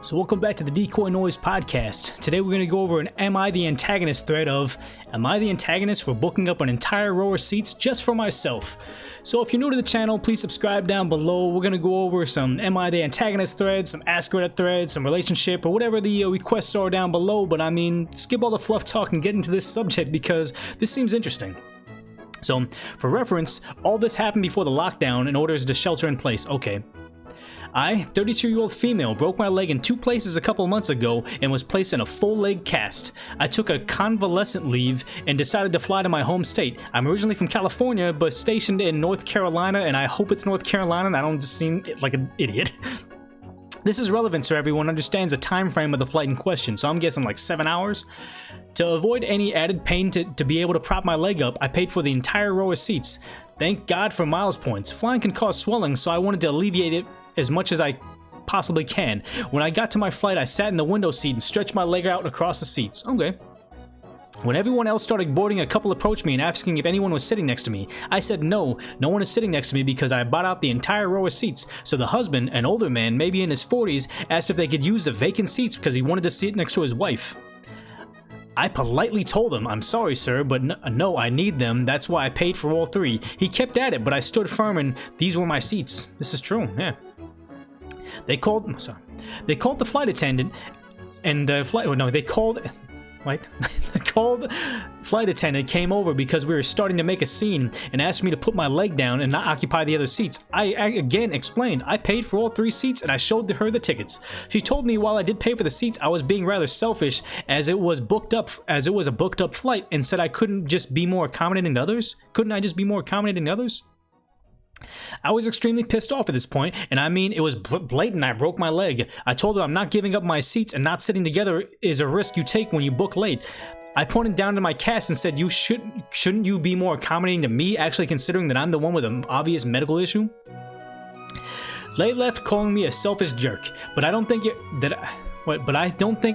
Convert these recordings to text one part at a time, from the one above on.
So welcome back to the Decoy Noise Podcast. Today we're going to go over an Am I the Antagonist thread of Am I the Antagonist for booking up an entire row of seats just for myself? So if you're new to the channel, please subscribe down below. We're going to go over some Am I the Antagonist threads, some Ask Reddit threads, some relationship, or whatever the requests are down below. But I mean, skip all the fluff talk and get into this subject because this seems interesting. So for reference, all this happened before the lockdown and orders to shelter in place. Okay. I, 32-year-old female, broke my leg in two places a couple months ago and was placed in a full leg cast. I took a convalescent leave and decided to fly to my home state. I'm originally from California, but stationed in North Carolina, and I hope it's North Carolina and I don't just seem like an idiot. This is relevant so everyone understands the time frame of the flight in question, so I'm guessing like 7 hours. To avoid any added pain to be able to prop my leg up, I paid for the entire row of seats. Thank God for miles points. Flying can cause swelling, so I wanted to alleviate it as much as I possibly can. When I got to my flight, I sat in the window seat and stretched my leg out across the seats. Okay. When everyone else started boarding, a couple approached me and asking if anyone was sitting next to me. I said no one is sitting next to me because I bought out the entire row of seats. So the husband, an older man, maybe in his 40s, asked if they could use the vacant seats because he wanted to sit next to his wife. I politely told him, I'm sorry sir, but no, I need them, that's why I paid for all three. He kept at it, but I stood firm and these were my seats. This is true, yeah. They called the flight attendant, and the flight attendant came over because we were starting to make a scene and asked me to put my leg down and not occupy the other seats. I again explained I paid for all three seats and I showed her the tickets. She told me while I did pay for the seats, I was being rather selfish as it was a booked up flight, and said I couldn't just be more accommodating to others. Couldn't I just be more accommodating to others? I was extremely pissed off at this point, and I mean, it was blatant. I broke my leg. I told her I'm not giving up my seats, and not sitting together is a risk you take when you book late. I pointed down to my cast and said, shouldn't you be more accommodating to me, actually considering that I'm the one with an obvious medical issue? They left calling me a selfish jerk, but I don't think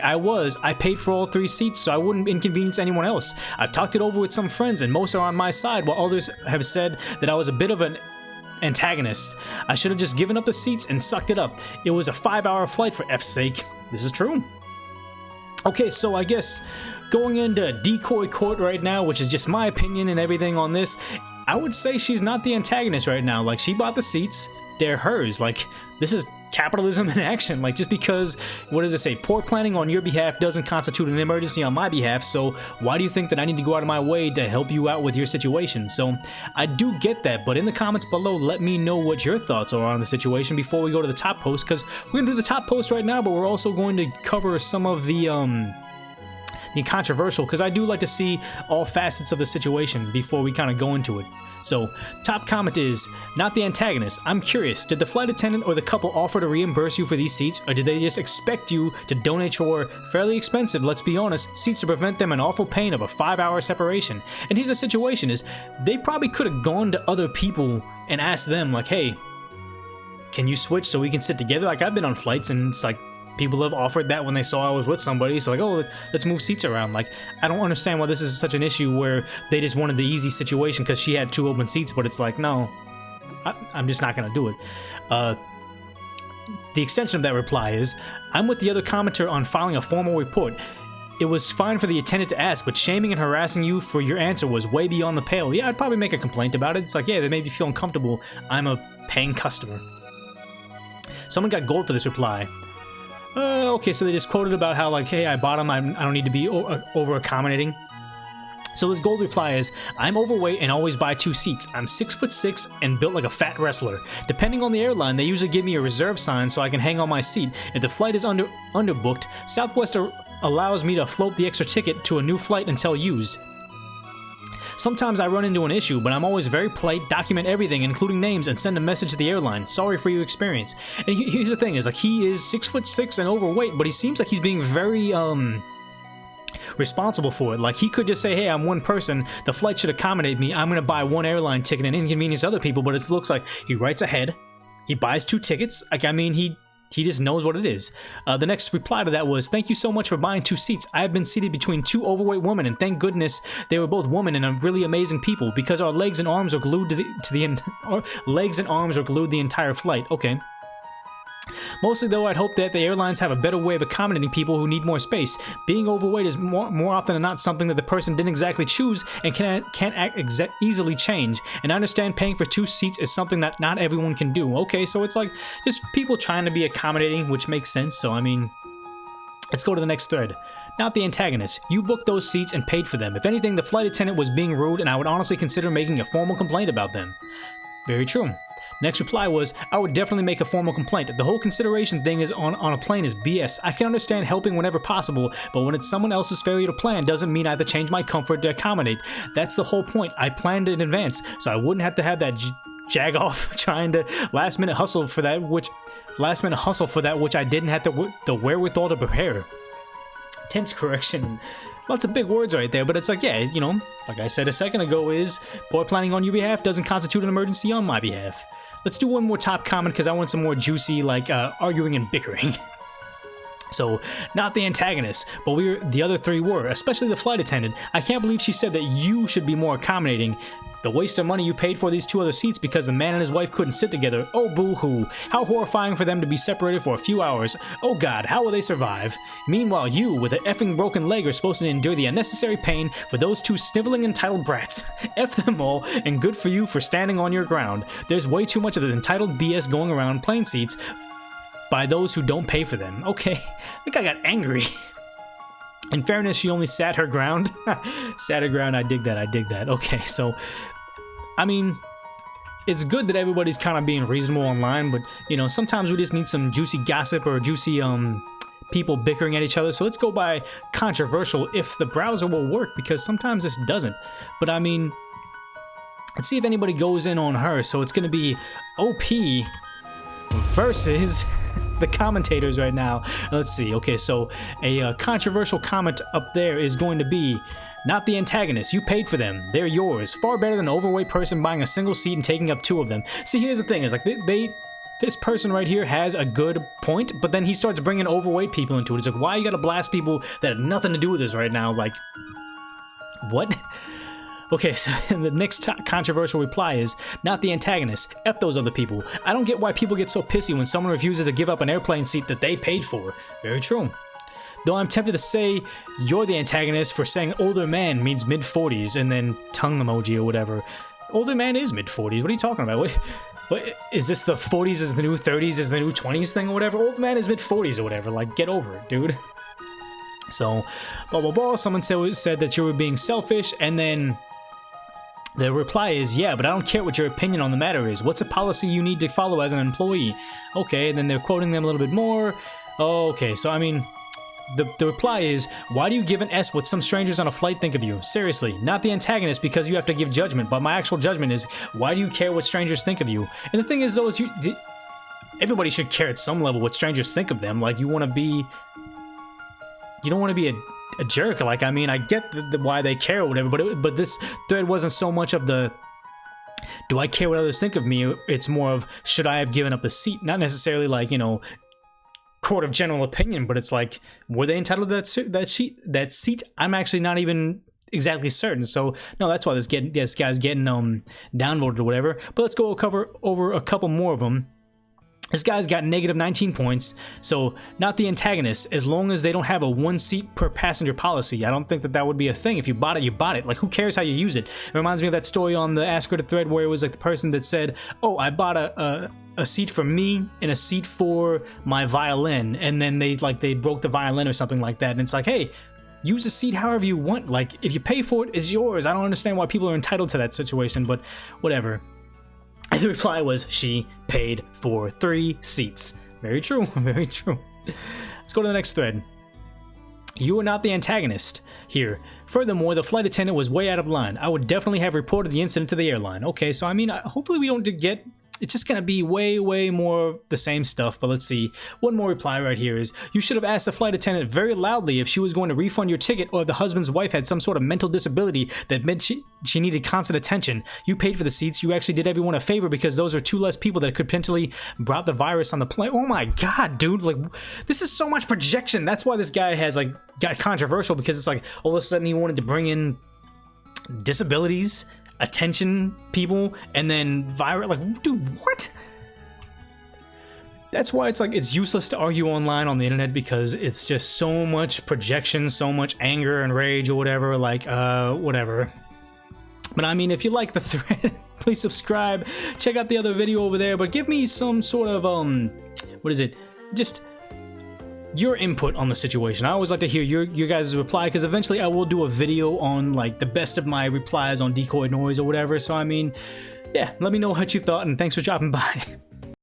I was. I paid for all three seats so I wouldn't inconvenience anyone else. I've talked it over with some friends and most are on my side, while others have said that I was a bit of an antagonist. I should have just given up the seats and sucked it up. It was a 5-hour flight for F's sake. This is true. Okay, so I guess going into decoy court right now, which is just my opinion and everything on this, I would say she's not the antagonist right now. Like, she bought the seats, they're hers. Like, this is capitalism in action. Like, just because, what does it say, poor planning on your behalf doesn't constitute an emergency on my behalf, so why do you think that I need to go out of my way to help you out with your situation? So I do get that, but in the comments below, let me know what your thoughts are on the situation before we go to the top post, because we're gonna do the top post right now, but we're also going to cover some of the controversial, because I do like to see all facets of the situation before we kind of go into it. So, top comment is, not the antagonist. I'm curious, did the flight attendant or the couple offer to reimburse you for these seats, or did they just expect you to donate your fairly expensive, let's be honest, seats to prevent them an awful pain of a 5-hour separation? And here's the situation is, they probably could have gone to other people and asked them, like, hey, can you switch so we can sit together? Like, I've been on flights and it's like, people have offered that when they saw I was with somebody, so like, oh, let's move seats around. Like, I don't understand why this is such an issue where they just wanted the easy situation because she had 2 open seats, but it's like, no, I'm just not gonna do it. The extension of that reply is, I'm with the other commenter on filing a formal report. It was fine for the attendant to ask, but shaming and harassing you for your answer was way beyond the pale. Yeah, I'd probably make a complaint about it. It's like, yeah, they made me feel uncomfortable. I'm a paying customer. Someone got gold for this reply. Okay, so they just quoted about how, like, hey, I bought them, I don't need to be over-accommodating. So this gold reply is, I'm overweight and always buy 2 seats. I'm 6'6" and built like a fat wrestler. Depending on the airline, they usually give me a reserve sign so I can hang on my seat. If the flight is underbooked, Southwest allows me to float the extra ticket to a new flight until used. Sometimes I run into an issue, but I'm always very polite, document everything, including names, and send a message to the airline. Sorry for your experience. And here's the thing, is like, he is 6'6" and overweight, but he seems like he's being very, responsible for it. Like, he could just say, hey, I'm one person, the flight should accommodate me, I'm gonna buy 1 airline ticket and inconvenience other people, but it looks like he writes ahead, he buys 2 tickets, like, I mean, he just knows what it is. The next reply to that was, thank you so much for buying 2 seats. I have been seated between 2 overweight women, and thank goodness they were both women and are really amazing people, because our legs and arms are glued to the legs and arms are glued the entire flight. Okay. Mostly though, I'd hope that the airlines have a better way of accommodating people who need more space. Being overweight is more often than not something that the person didn't exactly choose and can't easily change. And I understand paying for 2 seats is something that not everyone can do. Okay, so it's like just people trying to be accommodating, which makes sense. So I mean, let's go to the next thread. Not the antagonist. You booked those seats and paid for them. If anything, the flight attendant was being rude, and I would honestly consider making a formal complaint about them. Very true. Next reply was, I would definitely make a formal complaint. The whole consideration thing is on a plane is BS. I can understand helping whenever possible, but when it's someone else's failure to plan doesn't mean I have to change my comfort to accommodate. That's the whole point. I planned in advance, so I wouldn't have to have that jag off trying to last minute hustle for that which I didn't have the wherewithal to prepare. Tense correction. Lots of big words right there, but it's like, yeah, you know, like I said a second ago, is poor planning on your behalf doesn't constitute an emergency on my behalf. Let's do one more top comment because I want some more juicy, like, arguing and bickering. So, not the antagonist, but the other 3 were, especially the flight attendant. I can't believe she said that you should be more accommodating. The waste of money you paid for these 2 other seats because the man and his wife couldn't sit together. Oh, boo-hoo. How horrifying for them to be separated for a few hours. Oh god, how will they survive? Meanwhile, you, with an effing broken leg, are supposed to endure the unnecessary pain for those 2 sniveling entitled brats. F them all, and good for you for standing on your ground. There's way too much of this entitled BS going around plane seats by those who don't pay for them. Okay, the guy got angry. In fairness, she only sat her ground. Sat her ground, I dig that. Okay, so, I mean, it's good that everybody's kind of being reasonable online, but, you know, sometimes we just need some juicy gossip or juicy, people bickering at each other. So let's go by controversial if the browser will work, because sometimes this doesn't. But, I mean, let's see if anybody goes in on her. So it's going to be OP versus the commentators right now. Let's see. Okay, so a controversial comment up there is going to be, not the antagonist. You paid for them. They're yours. Far better than an overweight person buying a single seat and taking up 2 of them. See, here's the thing. Is like this person right here has a good point, but then he starts bringing overweight people into it. It's like, why you gotta blast people that have nothing to do with this right now? Like, what? Okay, so the next controversial reply is, not the antagonist. F those other people. I don't get why people get so pissy when someone refuses to give up an airplane seat that they paid for. Very true. Though I'm tempted to say you're the antagonist for saying older man means mid-40s and then tongue emoji or whatever. Older man is mid-40s. What are you talking about? What is this, the 40s is the new 30s is the new 20s thing or whatever? Old man is mid-40s or whatever. Like, get over it, dude. So, blah, blah, blah. Someone said that you were being selfish, and then the reply is, yeah, but I don't care what your opinion on the matter is. What's a policy you need to follow as an employee? Okay, and then they're quoting them a little bit more. Okay, so I mean, the reply is, why do you give an S what some strangers on a flight think of you? Seriously, not the antagonist because you have to give judgment, but my actual judgment is, why do you care what strangers think of you? And the thing is, though, is everybody should care at some level what strangers think of them. Like, you don't want to be a jerk. Like, I mean, I get why they care or whatever, but this thread wasn't so much of the, do I care what others think of me? It's more of, should I have given up a seat? Not necessarily like, you know, court of general opinion, but it's like, were they entitled to that seat? I'm actually not even exactly certain. So no, that's why this guy's getting downvoted or whatever. But let's go cover over a couple more of them. This guy's got negative 19 points, so not the antagonist, as long as they don't have a 1 seat per passenger policy. I don't think that would be a thing. If you bought it, you bought it. Like, who cares how you use it? It reminds me of that story on the Ask Reddit thread where it was like the person that said, oh, I bought a seat for me and a seat for my violin, and then they broke the violin or something like that, and it's like, hey, use the seat however you want. Like, if you pay for it, it's yours. I don't understand why people are entitled to that situation, but whatever. And the reply was, she paid for 3 seats. Very true, very true. Let's go to the next thread. You are not the antagonist here. Furthermore, the flight attendant was way out of line. I would definitely have reported the incident to the airline. Okay, so I mean, hopefully we don't get... It's just gonna be way more the same stuff, but let's see. One more reply right here is, you should have asked the flight attendant very loudly if she was going to refund your ticket or if the husband's wife had some sort of mental disability that meant she needed constant attention. You paid for the seats, you actually did everyone a favor because those are 2 less people that could potentially brought the virus on the plane. Oh my god, dude, like, this is so much projection. That's why this guy has, like, got controversial, because it's like, all of a sudden he wanted to bring in disabilities, attention people, and then virus. Like, dude, what? That's why it's like it's useless to argue online on the internet, because it's just so much projection, so much anger and rage or whatever, like whatever. But I mean, if you like the thread, please subscribe, check out the other video over there, but give me some sort of what is it, just your input on the situation. I always like to hear your guys' reply, because eventually I will do a video on like the best of my replies on decoy noise or whatever. So I mean, yeah, let me know what you thought, and thanks for dropping by.